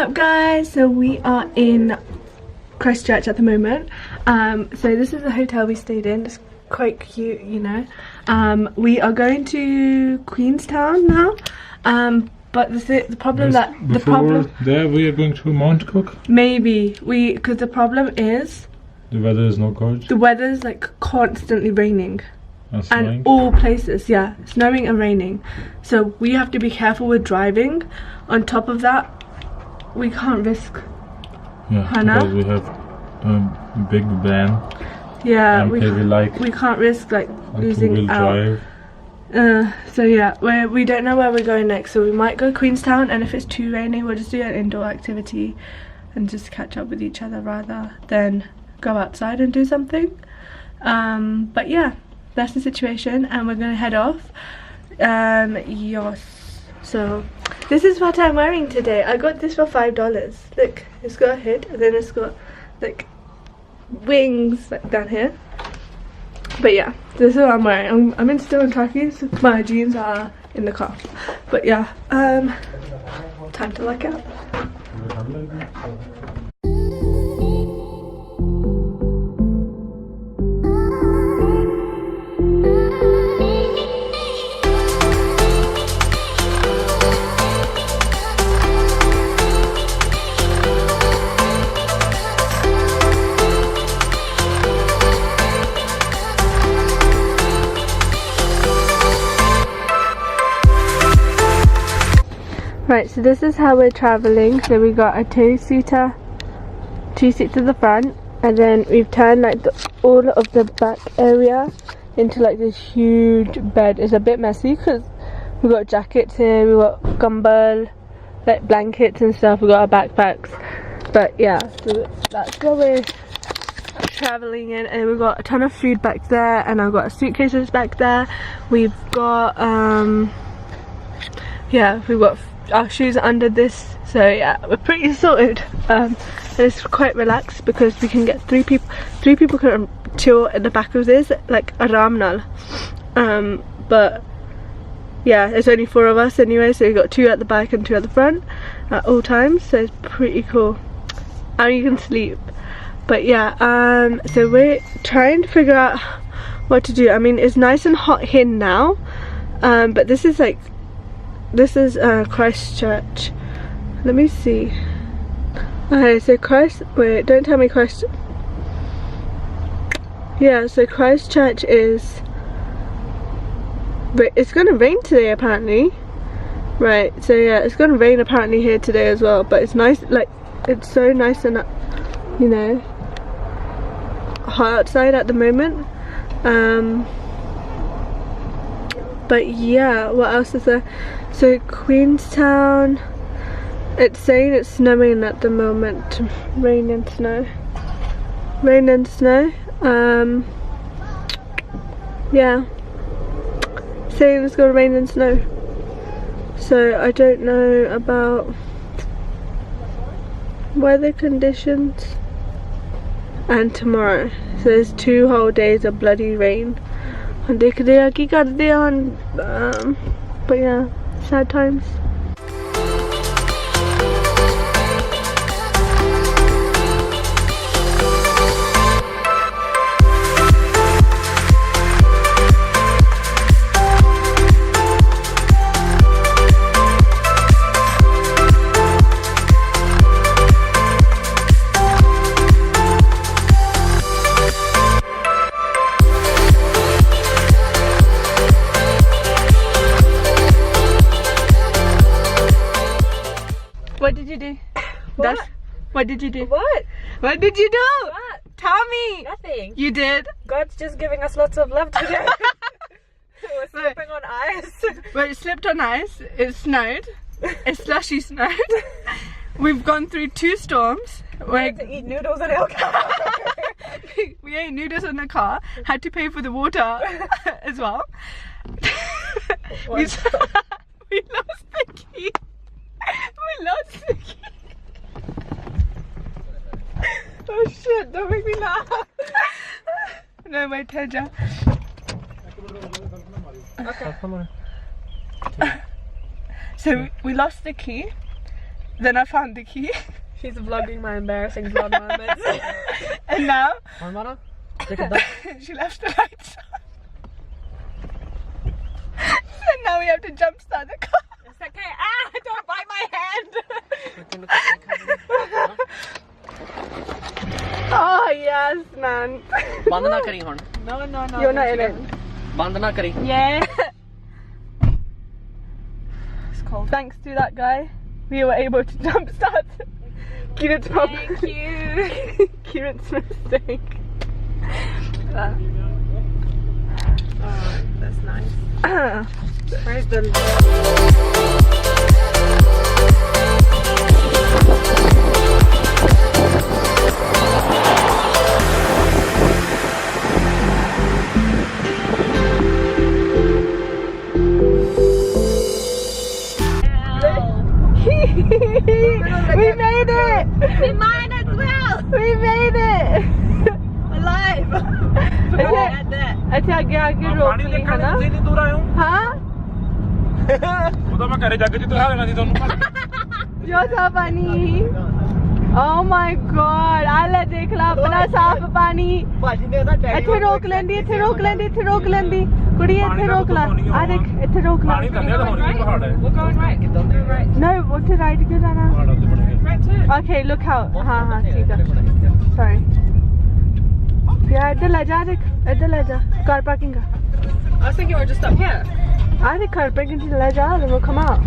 up guys? So we are in Christchurch at the moment. So this is the hotel we stayed in. It's quite cute, you know. We are going to Queenstown now. But the problem yes, there we are going to Mount Cook. Maybe because the problem is the weather is not good. The weather is like constantly raining. And all places, yeah, snowing and raining. So we have to be careful with driving. On top of that, we can't risk. Yeah, Hannah. Because we have a big van. Yeah, we can't risk like losing out. Drive. So yeah, we don't know where we're going next. So we might go Queenstown, and if it's too rainy, we'll just do an indoor activity and just catch up with each other rather than go outside and do something. But yeah, that's the situation, and we're gonna head off. Yes. So this is what I'm wearing today. I got this for $5. Look, it's got a hood and then it's got like wings like down here. But yeah, this is what I'm wearing. I'm still in trackies. My jeans are in the car. But yeah, time to look out. Right, so this is how we're travelling. So we got a two-seater, 2 seats at the front, and then we've turned like all of the back area into like this huge bed. It's a bit messy because we got jackets here, we got gumball, like blankets and stuff. We got our backpacks, but yeah, so that's what we're travelling in. And we've got a ton of food back there, and I've got suitcases back there. We've got yeah, we've got our shoes under this, so yeah, we're pretty sorted. And it's quite relaxed because we can get three people can chill at the back of this like aram nal. But yeah, there's only 4 of us anyway, so we've got 2 at the back and 2 at the front at all times, so it's pretty cool, and you can sleep. But yeah, so we're trying to figure out what to do. I mean, it's nice and hot here now, but this is Christchurch. Let me see. Okay, so wait, don't tell me yeah, so Christchurch is, it's gonna rain today apparently. Right, so yeah, it's gonna rain apparently here today as well, but it's nice, like it's so nice and you know, hot outside at the moment. But yeah, what else is there? So Queenstown, it's saying it's snowing at the moment. Rain and snow. Yeah, saying it's gonna rain and snow. So I don't know about weather conditions. And tomorrow, so there's 2 whole days of bloody rain. But yeah, sad times. What did you do? What? What did you do? What? What did you do? What? Tell me. Nothing. You did? God's just giving us lots of love today. We're slipping on ice. Well, it slipped on ice. It snowed. It slushy snowed. We've gone through 2 storms. We had to eat noodles in our car. We ate noodles in the car. Had to pay for the water as well. We lost the key. We lost the key. Oh shit, don't make me laugh. No, wait, Teja. Okay. So we lost the key. Then I found the key. She's vlogging my embarrassing vlog moments. And now Take she left the lights on. And now we have to jump start the car. It's okay. Ah, don't bite my hand. Oh yes, man. बंद ना करी हुन No. You're not in it. बंद ना करी Yes. It's cold. Thanks to that guy, we were able to jump start. Kieran's problem. Thank you. Kieran's mistake. Oh, that's nice. Where's the... We made it! We mine as well. We made it! Alive. अच्छा आगे रोक ली है ना हाँ ਉਹਦਾ ਮੈਂ ਘਰੇ ਜਾ ਕੇ ਜਿੱਤ ਹਾਰਨਾ ਸੀ ਤੁਹਾਨੂੰ जो था पानी Oh my god आला देख ला अपना साफ पानी भाजी ने ਇਹਦਾ ਇੱਥੇ ਰੋਕ ਲੈਂਦੀ ਇੱਥੇ ਰੋਕ ਲੈਂਦੀ ਇੱਥੇ ਰੋਕ ਲੈਂਦੀ ਕੁੜੀ ਇੱਥੇ ਰੋਕ ਲਾ ਆ ਦੇਖ ਇੱਥੇ ਰੋਕ ਲਾ ਪਾਣੀ ਥੱਲੇ ਤਾਂ ਹੋਣੀ ਪਹਾੜ ਹੈ We're going right. No ਉੱਥੇ ਰਾਈਟ ਕਿਉਂ ਜਾਣਾ ਪਹਾੜਾਂ ਤੇ ਬਣ ਗਏ Right too. Okay look out हाँ हाँ ठीक है Sorry यार इधर ले जा देख इधर ले जा कार पार्किंग का I was thinking we're just up here. I think car parking to let out and we'll come out.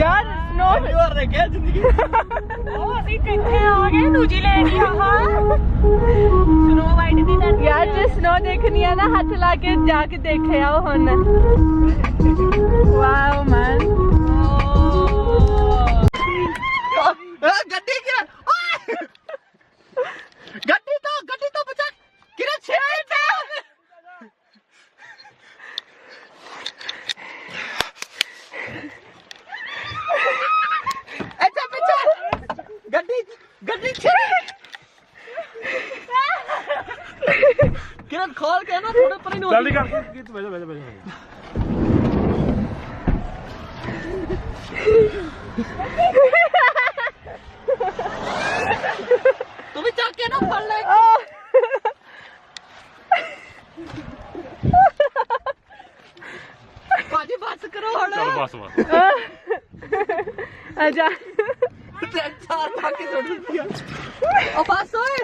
यार स्नो ਅਸੀਂ ਕਿੱਥੇ ਆ ਗਏ ਦੂਜੀ ਲੈਣ ਹੀ ਆਹ ਸਨੋ ਵਾਈਟ ਦੀ ਲੈਣ यार जो स्नो देखनी है ना हाथ ला के जाके देखे आओ हुन वाओ मैन ਗੱਡੀ ਕਿਰਨ ਗੱਡੀ ਤੋਂ ਬਚਾ ਕਿਰਨ ਛੇੜ ਤੇ ਅੱਛਾ ਪਿੱਛੇ ਗੱਡੀ ਛੇੜ ਕਿਰਨ ਖੋਲ ਕੇ ਨਾ ਥੋੜੇ ਪਰੇ ਨੂੰ ਜਲਦੀ ਕਰ ਗੀਤ ਬੈਜੋ ਤੂੰ ਵੀ ਚੱਕ ਕੇ ਨਾ ਫੜ ਲੈ ਭਾਜੀ ਬਸ ਕਰੋ ਹੁਣ ਚਲ ਬਸ आजा ਤਿੰਨ ਚਾਰ ਪਾ ਕੇ ਛੋੜ ਦਿੱਤੀ ਉਹ ਬਸ ਓਏ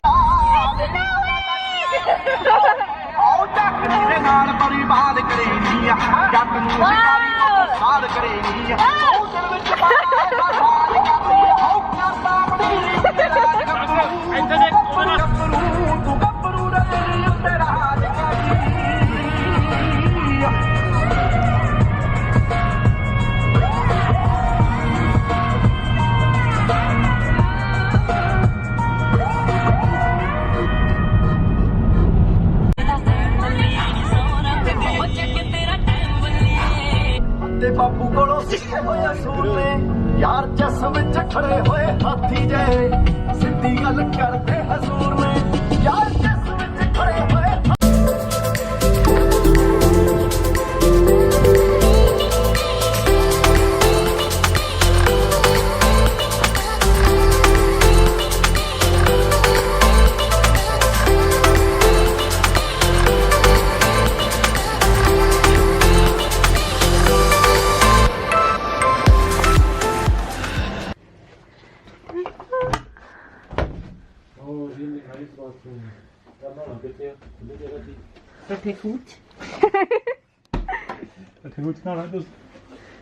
ਆਉ ਚੱਕੜੀ ਦੇ ਨਾਲ ਪਰਿਵਾਰ ਕਰੇਨੀ ਆ ਜੱਟ ਨੂੰ ਵਿਚਾਰੀ ਨੂੰ ਸਾਲ ਕਰੇਨੀ ਆ ਉਹ ਦਿਲ ਵਿੱਚ ਪਾਇਆ ਸਾਲ ਕਰਦੀ ਆਉ ਕਰਦਾ ਬੜੀ ਰਾਜ ਇੱਥੇ ਦੇਖ ਗੱਭਰੂ ਤੂੰ ਗੱਭਰੂ ਰੇ ਉੱਤੇ ਰਾਜ ਕਰੀ ਤੇ ਬਾਪੂ ਕੋਲੋਂ ਸਿੱਖੇ ਹੋਏ ਅਸੂਲ ਨੇ ਯਾਰ ਜਸ ਵਿੱਚ ਖੜੇ ਹੋਏ ਹਾਥੀ ਜੇ ਸਿੱਧੀ ਗੱਲ ਕਰਦੇ ਹਜ਼ੂਰ ਨੇ ਯਾਰ ਜਸ ਵਿੱਚ ਖੜੇ ਹੋਏ ਇੱਥੇ ਕੁਝ ਨਾ ਤੁਸੀਂ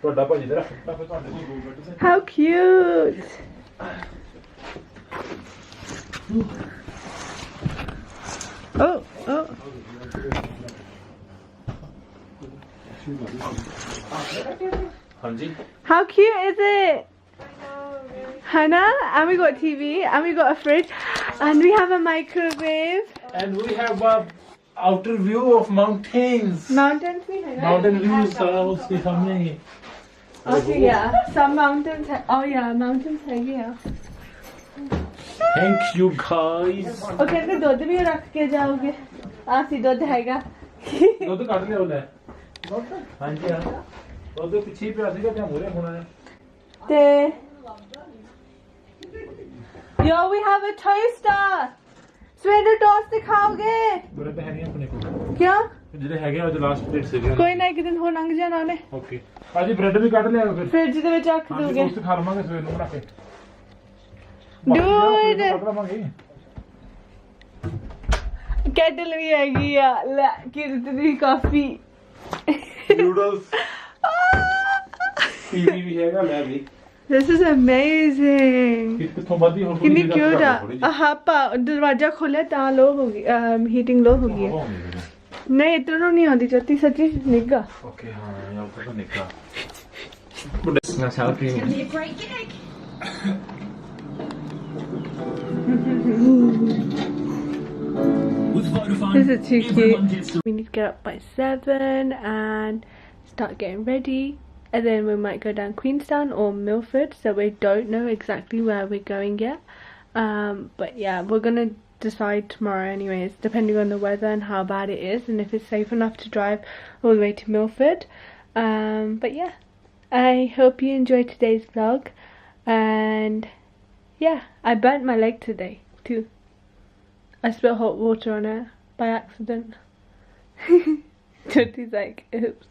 ਤੁਹਾਡਾ ਭਾਜੀ ਦਾ ਰੱਖਤਾ ਫਿਰ ਤੁਹਾਡੇ ਕੋਲ ਦੋ ਬੈੱਡ ਤੇ How cute! Oh, oh. ਹਾਂਜੀ How cute is it? Hannah, and we got TV, and we got a fridge, and we have a microwave. and we have a outer view of mountains Mountains bhi hai na? mountain views उसके सामने ही Okay, yeah. Some mountains. Oh yeah, mountains hai yeah. thank you guys Okay, तो दूध भी रख के जाओगे? आसी दूध हैगा. ਦੁੱਧ ਕੱਢ ਲਿਓ ਲੈ ਹਾਂਜੀ ਹਾਂ ਦੁੱਧ ਪਿੱਛੇ ਪਿਆ ਸੀਗਾ ਜਾਂ ਮੂਰੇ ਹੋਣਾ ਹੈ ਤੇ Yo, we have a toaster. ਸਵੇਰੇ ਟੋਸਟ ਖਾਓਗੇ? ਮੇਰੇ ਤਾਂ ਹੈ ਨਹੀਂ ਆਪਣੇ ਕੋਲ ਕਿਉਂ? ਜਿਹੜੇ ਹੈਗੇ ਆ ਉਹ ਲਾਸਟ ਪਲੇਟ ਸੀਗੇ ਕੋਈ ਨਾ ਇੱਕ ਦਿਨ ਹੋਰ ਲੰਘ ਜਾਣਾ ਉਹਨੇ. ਓਕੇ ਭਾਜੀ ਬ੍ਰੈਡ ਵੀ ਕੱਢ ਲਿਆਓ ਫਿਰ ਫ੍ਰਿਜ ਦੇ ਵਿੱਚ ਰੱਖ ਹਾਂਜੀ ਦੋਗੇ. ਟੋਸਟ ਖਾ ਲਵਾਂਗੇ ਸਵੇਰ ਨੂੰ ਬਣਾ ਕੇ Dude. ਕੱਢ ਲਵਾਂਗੇ ਕੈਟਲ ਵੀ ਹੈਗੀ ਆ. ਲੈ ਕਿਰਤਨੀ ਕਾਫੀ. ਨੂਡਲਸ ਟੀਵੀ ਵੀ ਹੈਗਾ ਲੈ ਵੀ This is amazing. ਕਿੱਥੋਂ ਵੱਧੀ ਹੁਣ ਕਿੰਨੀ ਕਿਊਟ ਆ. ਆਪਾਂ ਦਰਵਾਜ਼ਾ ਖੋਲਿਆ ਤਾਂ ਲੋ ਹੋ ਗਈ ਹੀਟਿੰਗ ਲੋ ਹੋ ਗਈ ਹੈ. ਨਹੀਂ ਇਤਨੋਂ ਨਹੀਂ ਆਉਂਦੀ ਚੌਥੀ ਸੱਚੀ ਨਿੱਗਾ. ਓਕੇ ਹਾਂ ਯਾਰ ਤਾਂ ਨਿੱਕਾ ਬੁੱਢਾ ਸਾਲ cream Be a great gig. This is too cute. We need to get up by 7 and start getting ready. And then we might go down Queenstown or Milford. So we don't know exactly where we're going yet. But yeah, we're going to decide tomorrow anyways, depending on the weather and how bad it is. And if it's safe enough to drive all the way to Milford. But yeah, I hope you enjoyed today's vlog. And yeah, I burnt my leg today too. I spilled hot water on it by accident. Jyoti's like, oops.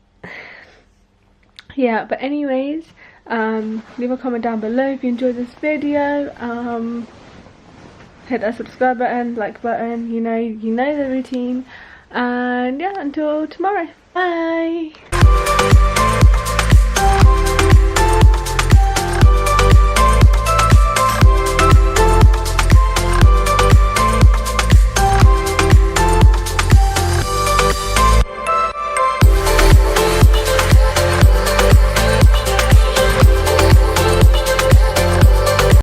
Yeah, but anyways, leave a comment down below if you enjoyed this video. Hit that subscribe button, like button, you know the routine. And yeah, until tomorrow. Bye.